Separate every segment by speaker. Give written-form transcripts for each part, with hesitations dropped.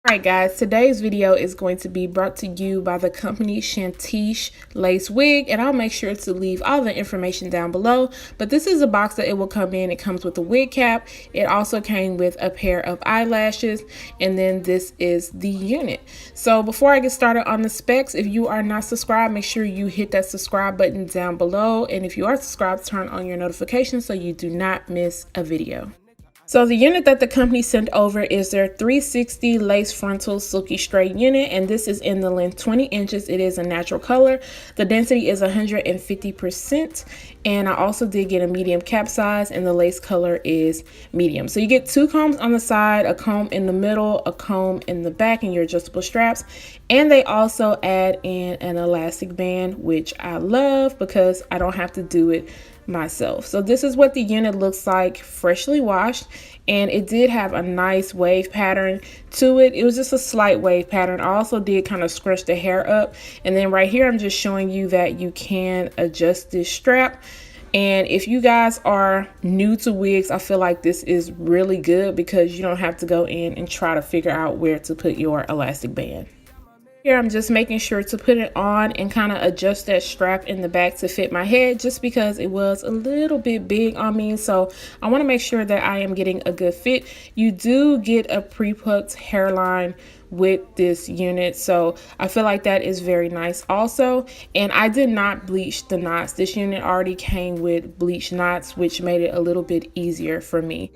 Speaker 1: Alright guys, today's video is going to be brought to you by the company CHANTICHE lace wig, and I'll make sure to leave all the information down below. But this is a box that it will come in. It comes with a wig cap. It also came with a pair of eyelashes, and then this is the unit. So before I get started on the specs, if you are not subscribed, make sure you hit that subscribe button down below, and if you are subscribed, turn on your notifications so you do not miss a video. So the unit that the company sent over is their 360 lace frontal silky straight unit, and this is in the length 20 inches. It is a natural color. The density is 150%, and I also did get a medium cap size, and the lace color is medium. So you get two combs on the side, a comb in the middle, a comb in the back, and your adjustable straps. And they also add in an elastic band, which I love because I don't have to do it myself. So this is what the unit looks like freshly washed, and it did have a nice wave pattern to it. It was just a slight wave pattern. I also did kind of scrunch the hair up, and then right here I'm just showing you that you can adjust this strap. And if you guys are new to wigs, I feel like this is really good because you don't have to go in and try to figure out where to put your elastic band. Here I'm just making sure to put it on and kind of adjust that strap in the back to fit my head, just because it was a little bit big on me. So I want to make sure that I am getting a good fit. You do get a pre-plucked hairline with this unit, so I feel like that is very nice also. And I did not bleach the knots. This unit already came with bleach knots, which made it a little bit easier for me.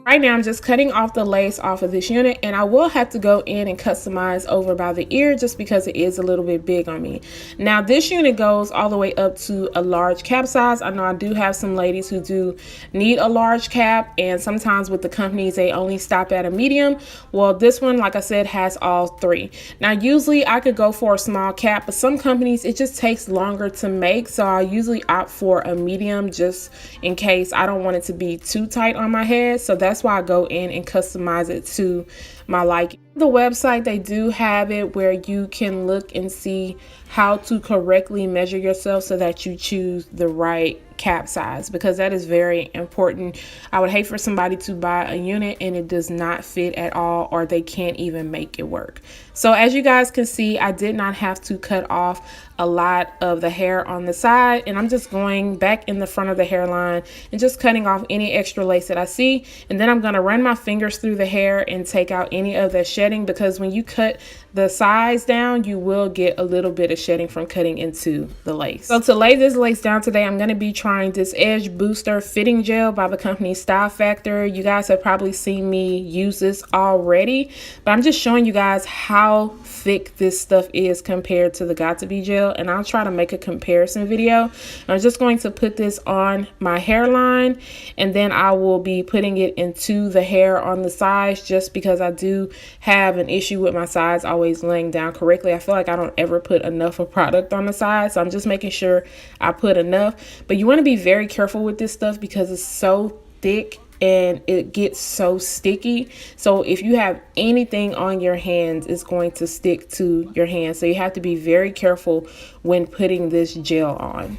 Speaker 1: Right now I'm just cutting off the lace off of this unit, and I will have to go in and customize over by the ear just because it is a little bit big on me. Now this unit goes all the way up to a large cap size. I know I do have some ladies who do need a large cap, and sometimes with the companies they only stop at a medium. Well, this one, like I said, has all three. Now usually I could go for a small cap, but some companies it just takes longer to make, so I usually opt for a medium just in case I don't want it to be too tight on my head. So that's why I go in and customize it to my liking. The website, they do have it where you can look and see how to correctly measure yourself so that you choose the right cap size, because that is very important. I would hate for somebody to buy a unit and it does not fit at all, or they can't even make it work. So as you guys can see, I did not have to cut off a lot of the hair on the side, and I'm just going back in the front of the hairline and just cutting off any extra lace that I see. And then I'm going to run my fingers through the hair and take out any of that shedding, because when you cut the sides down, you will get a little bit of shedding from cutting into the lace. So to lay this lace down today, I'm going to be trying this Edge Booster fitting gel by the company Style Factor. You guys have probably seen me use this already, but I'm just showing you guys how thick this stuff is compared to the Got2b gel, and I'll try to make a comparison video. I'm just going to put this on my hairline, and then I will be putting it into the hair on the sides, just because I do have an issue with my sides always laying down correctly. I feel like I don't ever put enough of product on the side, so I'm just making sure I put enough. But you want to be very careful with this stuff because it's so thick and it gets so sticky. So if you have anything on your hands, it's going to stick to your hands. So you have to be very careful when putting this gel on.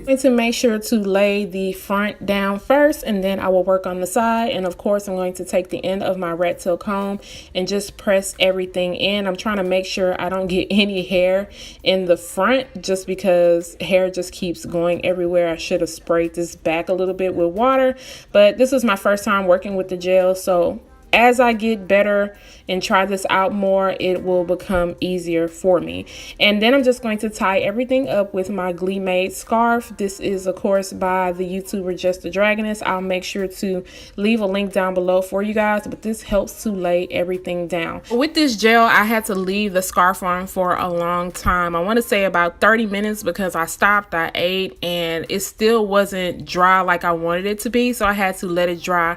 Speaker 1: And to make sure to lay the front down first, and then I will work on the side. And of course I'm going to take the end of my rat tail comb and just press everything in. I'm trying to make sure I don't get any hair in the front, just because hair just keeps going everywhere. I should have sprayed this back a little bit with water, but this is my first time working with the gel, so as I get better and try this out more, it will become easier for me. And then I'm just going to tie everything up with my Glee Made scarf. This is of course by the YouTuber Just the Dragoness. I'll make sure to leave a link down below for you guys, but this helps to lay everything down. With this gel, I had to leave the scarf on for a long time. I want to say about 30 minutes, because I stopped, I ate, and it still wasn't dry like I wanted it to be, so I had to let it dry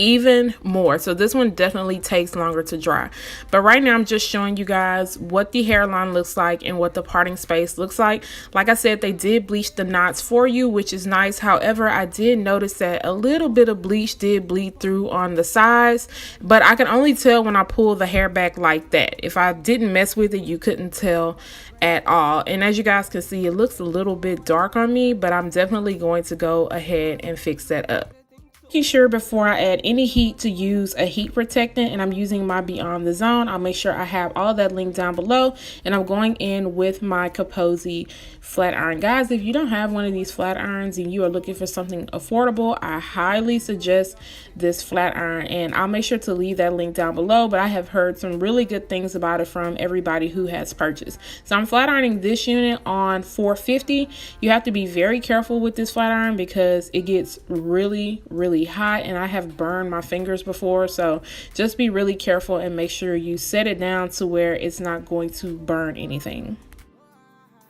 Speaker 1: even more. So this one definitely takes longer to dry, but right now I'm just showing you guys what the hairline looks like and what the parting space looks like. Like I said, they did bleach the knots for you, which is nice. However, I did notice that a little bit of bleach did bleed through on the sides, but I can only tell when I pull the hair back like that. If I didn't mess with it, you couldn't tell at all. And as you guys can see, it looks a little bit dark on me, but I'm definitely going to go ahead and fix that up. Making sure before I add any heat to use a heat protectant, and I'm using my Beyond the Zone. I'll make sure I have all that linked down below, and I'm going in with my Kaposi flat iron. Guys, if you don't have one of these flat irons and you are looking for something affordable, I highly suggest this flat iron, and I'll make sure to leave that link down below. But I have heard some really good things about it from everybody who has purchased. So I'm flat ironing this unit on 450. You have to be very careful with this flat iron because it gets really hot, and I have burned my fingers before, so just be really careful and make sure you set it down to where it's not going to burn anything.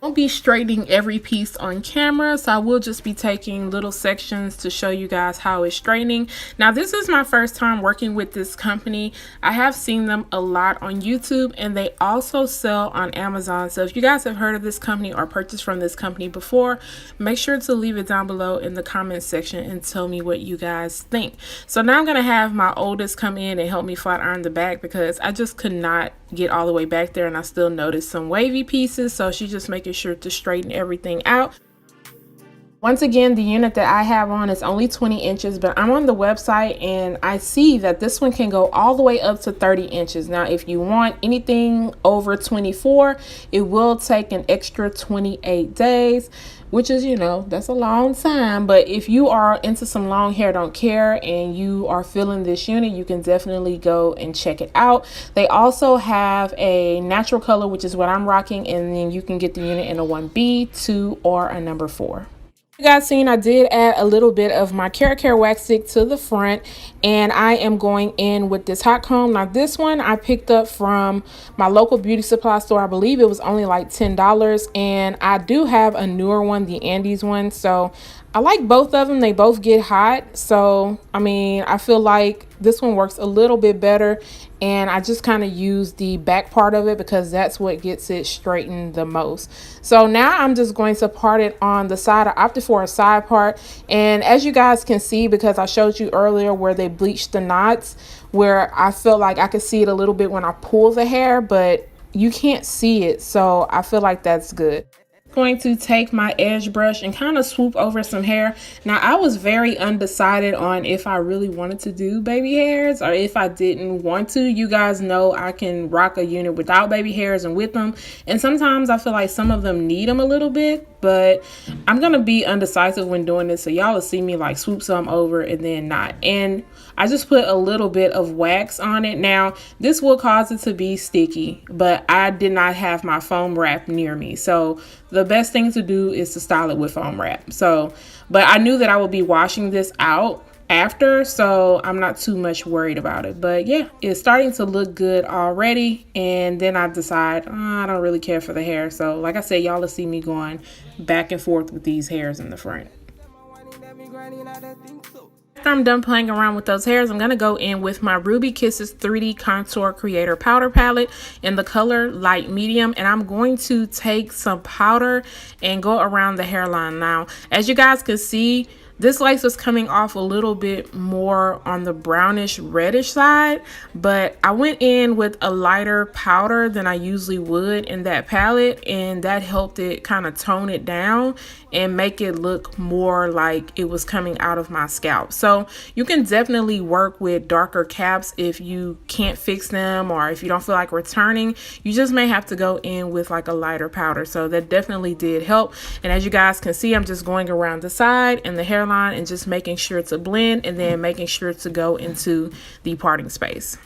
Speaker 1: Won't be straightening every piece on camera, so I will just be taking little sections to show you guys how it's straightening. Now, this is my first time working with this company. I have seen them a lot on YouTube, and they also sell on Amazon. So if you guys have heard of this company or purchased from this company before, make sure to leave it down below in the comment section and tell me what you guys think. So now I'm going to have my oldest come in and help me flat iron the back because I just could not get all the way back there, and I still noticed some wavy pieces, so she's just making sure to straighten everything out. Once again, the unit that I have on is only 20 inches, but I'm on the website and I see that this one can go all the way up to 30 inches. Now, if you want anything over 24, it will take an extra 28 days, which is, you know, that's a long time. But if you are into some long hair, don't care, and you are feeling this unit, you can definitely go and check it out. They also have a natural color, which is what I'm rocking, and then you can get the unit in a 1B, 2, or a number 4. You guys seen I did add a little bit of my Care wax stick to the front, and I am going in with this hot comb. Now this one I picked up from my local beauty supply store. I believe it was only like $10, and I do have a newer one, the Andes one, so I like both of them. They both get hot, so I mean, I feel like this one works a little bit better, and I just kind of use the back part of it because that's what gets it straightened the most. So now I'm just going to part it on the side. I opted for a side part, and as you guys can see, because I showed you earlier where they bleached the knots, where I felt like I could see it a little bit when I pull the hair, but you can't see it, so I feel like that's good. Going to take my edge brush and kind of swoop over some hair. Now, I was very undecided on if I really wanted to do baby hairs or if I didn't want to. You guys know I can rock a unit without baby hairs and with them, and sometimes I feel like some of them need them a little bit, but I'm gonna be undecisive when doing this, so y'all will see me like swoop some over and then not. And I just put a little bit of wax on it. Now, this will cause it to be sticky, but I did not have my foam wrap near me, so the best thing to do is to style it with foam wrap. So, but I knew that I would be washing this out after, so I'm not too much worried about it. But yeah, it's starting to look good already, and then I decide, I don't really care for the hair. So like I said, y'all will see me going back and forth with these hairs in the front. After I'm done playing around with those hairs, I'm going to go in with my Ruby Kisses 3D Contour Creator Powder Palette in the color Light Medium, and I'm going to take some powder and go around the hairline. Now, as you guys can see, this lace was coming off a little bit more on the brownish reddish side, but I went in with a lighter powder than I usually would in that palette, and that helped it kind of tone it down and make it look more like it was coming out of my scalp. So you can definitely work with darker caps if you can't fix them or if you don't feel like returning. You just may have to go in with like a lighter powder. So that definitely did help. And as you guys can see, I'm just going around the side and the hairline and just making sure to blend and then making sure to go into the parting space.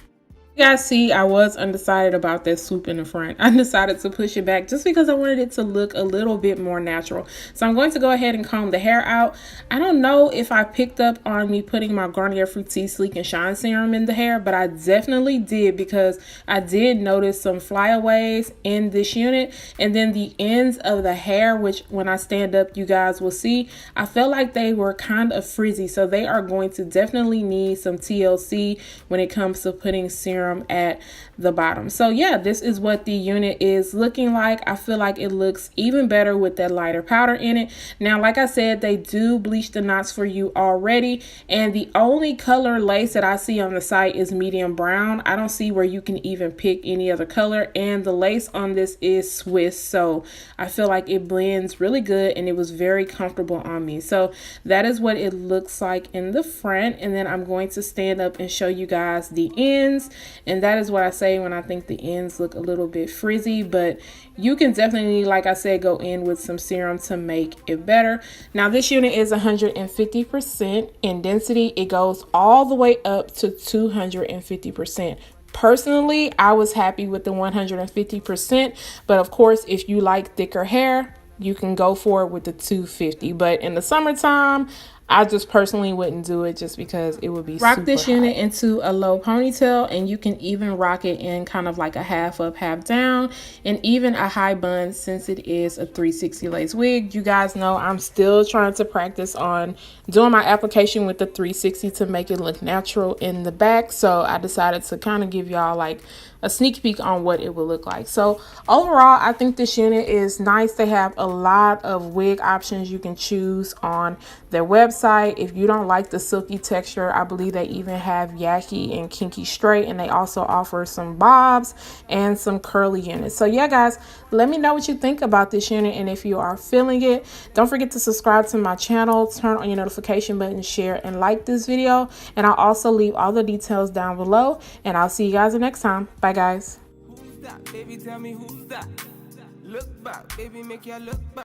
Speaker 1: You guys see, I was undecided about that swoop in the front. I decided to push it back just because I wanted it to look a little bit more natural. So I'm going to go ahead and comb the hair out. I don't know if I picked up on me putting my Garnier Fructis Sleek and Shine Serum in the hair, but I definitely did because I did notice some flyaways in this unit. And then the ends of the hair, which when I stand up, you guys will see, I felt like they were kind of frizzy. So they are going to definitely need some TLC when it comes to putting serum serum at the bottom. So yeah, this is what the unit is looking like. I feel like it looks even better with that lighter powder in it. Now, like I said, they do bleach the knots for you already, and the only color lace that I see on the site is medium brown. I don't see where you can even pick any other color, and the lace on this is Swiss, so I feel like it blends really good and it was very comfortable on me. So that is what it looks like in the front, and then I'm going to stand up and show you guys the ends, and that is what I say when I think the ends look a little bit frizzy, but you can definitely, like I said, go in with some serum to make it better. Now this unit is 150% in density. It goes all the way up to 250%. Personally, I was happy with the 150%, but of course, if you like thicker hair, you can go for it with the 250. But in the summertime, I just personally wouldn't do it just because it would be rock this unit into a low ponytail, and you can even rock it in kind of like a half up, half down, and even a high bun since it is a 360 lace wig. You guys know I'm still trying to practice on doing my application with the 360 to make it look natural in the back. So I decided to kind of give y'all like a sneak peek on what it will look like. So overall, I think this unit is nice. They have a lot of wig options you can choose on their website. If you don't like the silky texture, I believe they even have yaki and kinky straight, and they also offer some bobs and some curly units. So yeah, guys, let me know what you think about this unit, and if you are feeling it, don't forget to subscribe to my channel, turn on your notification button, share and like this video, and I'll also leave all the details down below, and I'll see you guys next time. Bye guys.
Speaker 2: Who's that? Baby, tell me who's that? Look back, baby, make you look back.